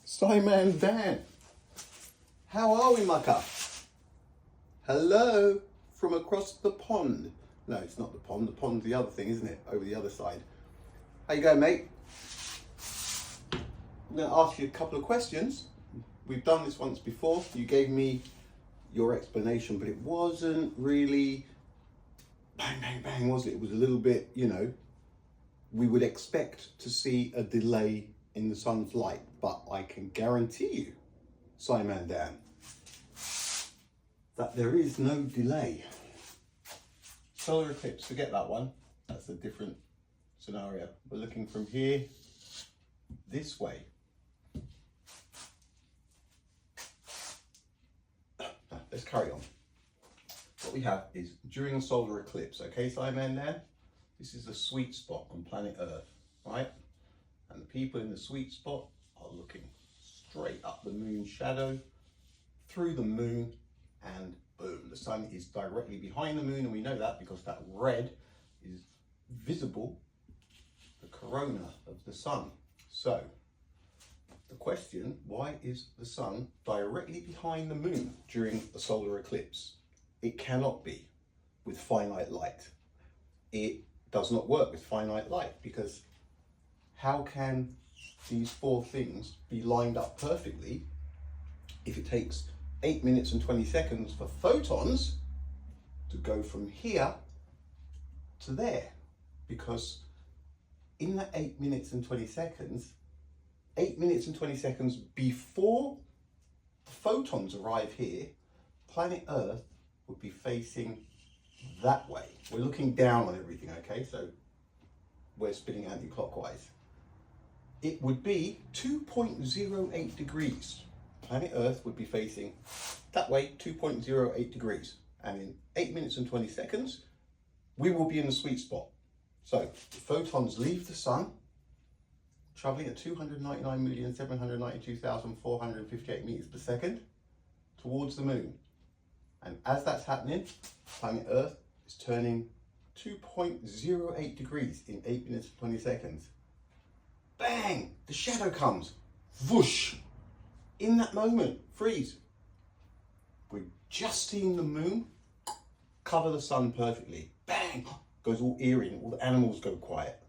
Simon Dan, how are we, mucker? Hello from across the pond. No, it's not the pond. The pond's the other thing, isn't it? Over the other side. How you going, mate? I'm going to ask you a couple of questions. We've done this once before. You gave me your explanation, but it wasn't really bang, bang, bang, was it? It was a little bit, we would expect to see a delay in the sun's light, but I can guarantee you, Simon Dan, that there is no delay. Solar eclipse, forget that one. That's a different scenario. We're looking from here this way. Let's carry on. What we have is during a solar eclipse, okay, Simon Dan? This is the sweet spot on planet Earth, right? And the people in the sweet spot are looking straight up the moon's shadow, through the moon, and boom, the sun is directly behind the moon, and we know that because that red is visible, the corona of the sun. So, the question, why is the sun directly behind the moon during a solar eclipse? It cannot be with finite light. It does not work with finite light, because how can these four things be lined up perfectly if it takes 8 minutes and 20 seconds for photons to go from here to there? Because in that 8 minutes and 20 seconds, 8 minutes and 20 seconds before the photons arrive here, planet Earth would be facing that way. We're looking down on everything, okay? So we're spinning anti-clockwise. It would be 2.08 degrees. Planet Earth would be facing that way, 2.08 degrees. And in 8 minutes and 20 seconds, we will be in the sweet spot. So the photons leave the sun, traveling at 299,792,458 meters per second towards the moon. And as that's happening, planet Earth is turning 2.08 degrees in 8 minutes and 20 seconds. Bang! The shadow comes. Whoosh! In that moment, freeze. We're just seeing the moon cover the sun perfectly. Bang! Goes all eerie and all the animals go quiet.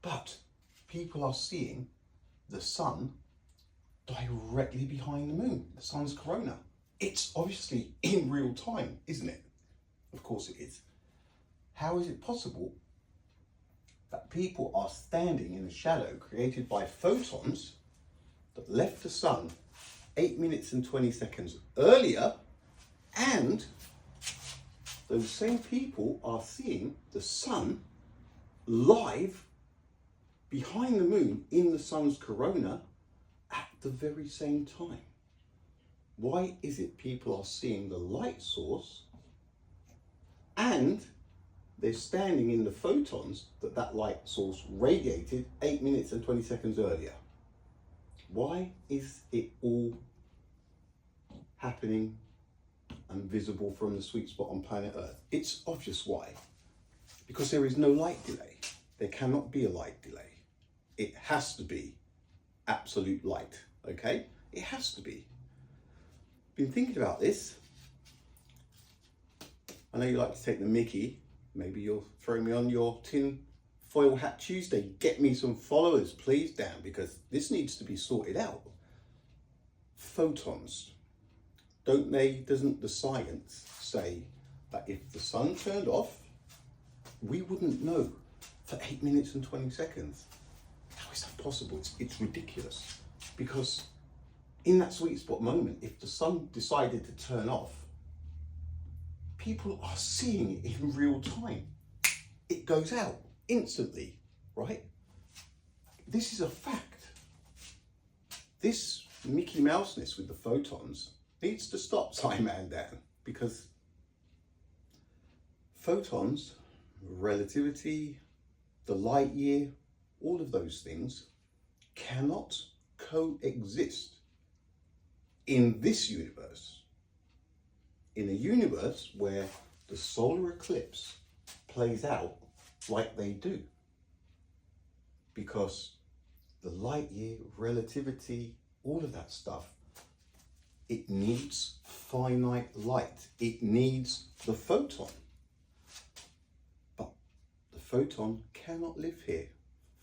But people are seeing the sun directly behind the moon, the sun's corona. It's obviously in real time, isn't it? Of course it is. How is it possible that people are standing in a shadow created by photons that left the sun 8 minutes and 20 seconds earlier, and those same people are seeing the sun live behind the moon in the sun's corona at the very same time? Why is it people are seeing the light source and they're standing in the photons that light source radiated 8 minutes and 20 seconds earlier? Why is it all happening and visible from the sweet spot on planet Earth? It's obvious why. Because there is no light delay. There cannot be a light delay. It has to be absolute light, okay? It has to be. Been thinking about this. I know you like to take the mickey. Maybe you'll throw me on your tin foil hat Tuesday. Get me some followers, please, Dan, because this needs to be sorted out. Photons. Doesn't the science say that if the sun turned off, we wouldn't know for 8 minutes and 20 seconds? How is that possible? It's ridiculous. Because in that sweet spot moment, if the sun decided to turn off, people are seeing it in real time. It goes out instantly, right? This is a fact. This Mickey Mouseness with the photons needs to stop, Simon Dan, because photons, relativity, the light year, all of those things cannot coexist in this universe. In a universe where the solar eclipse plays out like they do. Because the light year, relativity, all of that stuff, it needs finite light. It needs the photon. But the photon cannot live here.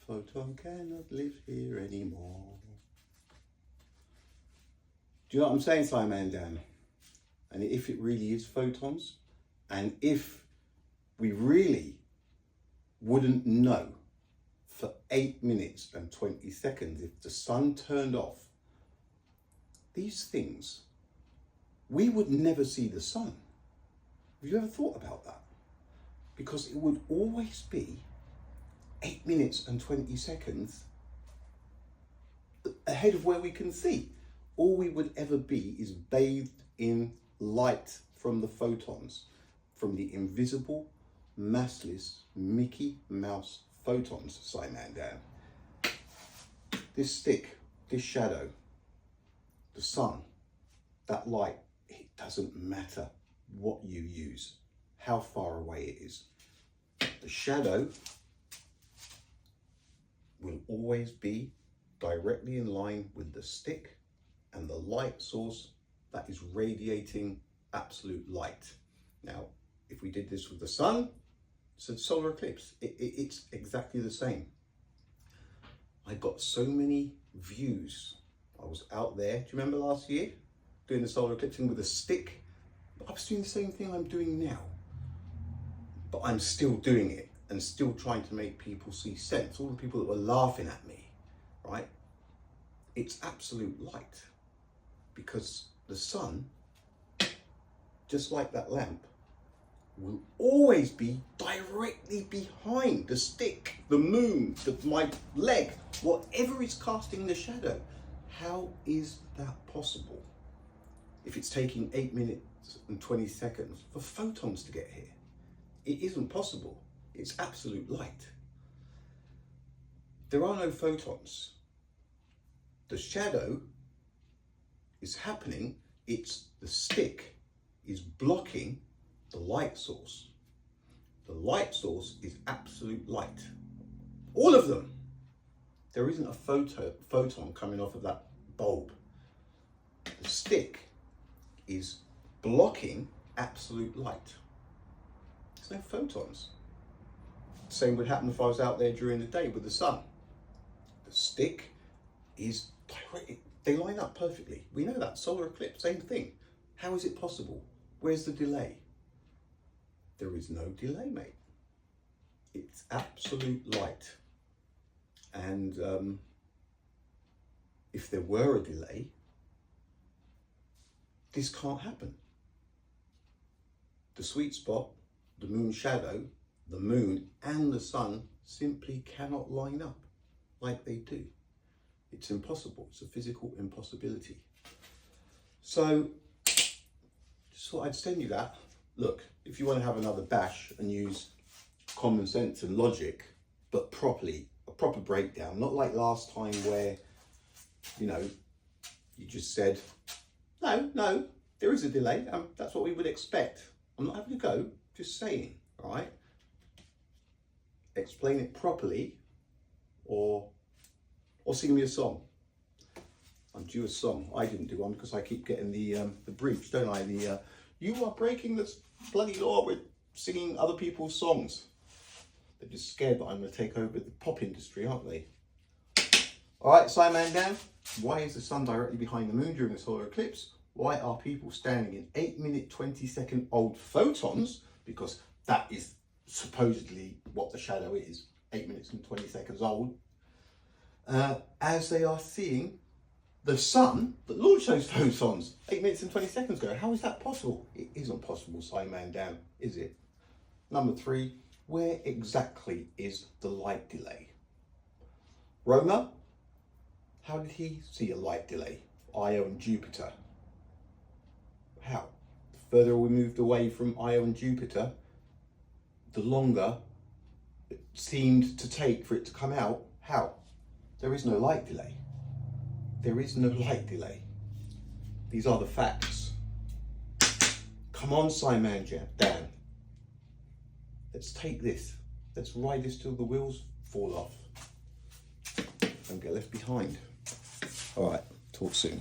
Photon cannot live here anymore. Do you know what I'm saying, Simon Dan? And if it really is photons, and if we really wouldn't know for 8 minutes and 20 seconds, if the sun turned off, these things, we would never see the sun. Have you ever thought about that? Because it would always be 8 minutes and 20 seconds ahead of where we can see. All we would ever be is bathed in light from the photons, from the invisible, massless Mickey Mouse photons, Simon Dan. This stick, this shadow, the sun, that light, it doesn't matter what you use, how far away it is. The shadow will always be directly in line with the stick and the light source that is radiating absolute light. Now, if we did this with the sun, it's a solar eclipse. It's exactly the same. I got so many views. I was out there, do you remember last year, doing the solar eclipsing with a stick? I was doing the same thing I'm doing now, but I'm still doing it and still trying to make people see sense. All the people that were laughing at me, right? It's absolute light, because the sun, just like that lamp, will always be directly behind the stick, the moon, my leg, whatever is casting the shadow. How is that possible if it's taking 8 minutes and 20 seconds for photons to get here? It isn't possible. It's absolute light. There are no photons. The shadow is happening. It's the stick is blocking the light source. The light source is absolute light. All of them. There isn't a photon coming off of that bulb. The stick is blocking absolute light. There's no photons. The same would happen if I was out there during the day with the sun. The stick is direct. They line up perfectly. We know that. Solar eclipse, same thing. How is it possible? Where's the delay? There is no delay, mate. It's absolute light. And if there were a delay, this can't happen. The sweet spot, the moon shadow, the moon and the sun simply cannot line up like they do. It's impossible. It's a physical impossibility. So just thought I'd send you that. Look, if you want to have another bash and use common sense and logic, but properly, a proper breakdown, not like last time where, you know, you just said, no, there is a delay. That's what we would expect. I'm not having a go, just saying, all right? Explain it properly, or sing me a song. I'm due a song. I didn't do one because I keep getting the briefs, don't I? You are breaking this bloody law with singing other people's songs. They're just scared that I'm going to take over the pop industry, aren't they? All right, Simon Dan, why is the sun directly behind the moon during a solar eclipse? Why are people standing in 8 minute, 20 second old photons? Because that is supposedly what the shadow is, 8 minutes and 20 seconds old. As they are seeing the sun that launched those photons 8 minutes and 20 seconds ago. How is that possible? It isn't possible, Simon Dan, is it? Number 3, where exactly is the light delay? Romer, how did he see a light delay? Io and Jupiter. How? The further we moved away from Io and Jupiter, the longer it seemed to take for it to come out. How? There is no light delay. There is no light delay. These are the facts. Come on, Simon Dan. Let's take this. Let's ride this till the wheels fall off. Don't get left behind. All right, talk soon.